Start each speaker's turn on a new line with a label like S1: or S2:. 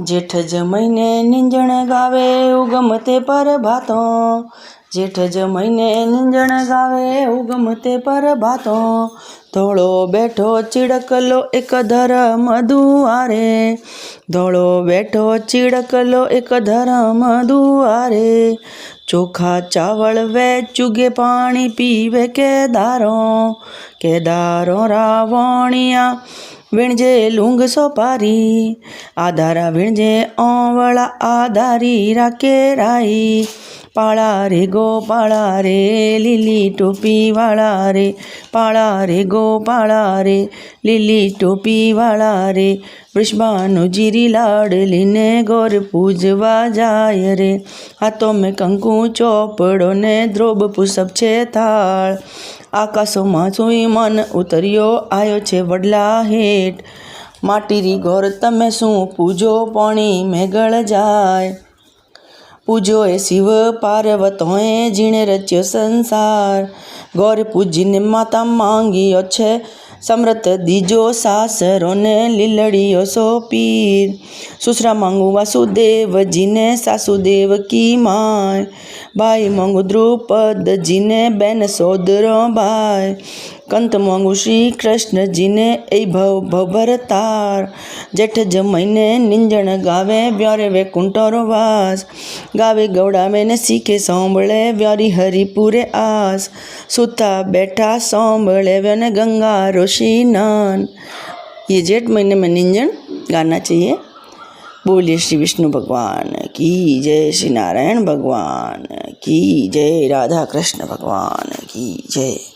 S1: जेठ जमैने निंजण गावे उगमते पर भातो। जेठ जमैने निंजण गावे उगमते पर भातो। धोळो बैठो चिड़कलो एक धर्म दुआरे। धोळो बैठो चिड़कलो एक धर्म दुआरे। चोखा चावल वे चुगे पानी पीवे केदारों रावणिया विणजे लूंग सोपारी। आधारा विणजे ओवळा आधारी राके राई। पाळा रे गोपाळा रे લીલી ટોપી વાળા રે। પાળા રે ગોપાળા રે લીલી ટોપી વાળા રે। વૃષભાનું જીરી લાડલીને ગોર પૂજવા જાય રે। હાથો મેં કંકુ ચોપડો ને દ્રોબ પુષપ છે થાળ। આકાશોમાં સુઈ મન ઉતર્યો આયો છે વડલા હેઠ। માટીરી ગોર તમે શું પૂજો પોણી મેઘળ જાય। पूजो ए शिव पार्वतोए जीणे रच्यो संसार। गौर पूजीने माता मांगियो छे समृत दीजो सासरो ने लीलड़ियो सो पीर। सुसरा मांगू वासुदेव जी ने सासुदेव की माय। भाई मांगू द्रुपद जी ने बेन सोदरो भाई। कंत मांगू श्री कृष्ण जी ने ए भव भवरतार। जेठ जमैने निंजण गावे ब्यारे वैकुंठरो वास। गावे गौड़ावे ने सीखे सांभळे व्यारी हरिपुरे आस। सुता बैठा सांभळे व्याने गंगा ऋषि नान। ये जेठ महीने में निंजण गाना चाहिए। बोलिए श्री विष्णु भगवान की जय, श्री नारायण भगवान की जय, राधा कृष्ण भगवान की जय।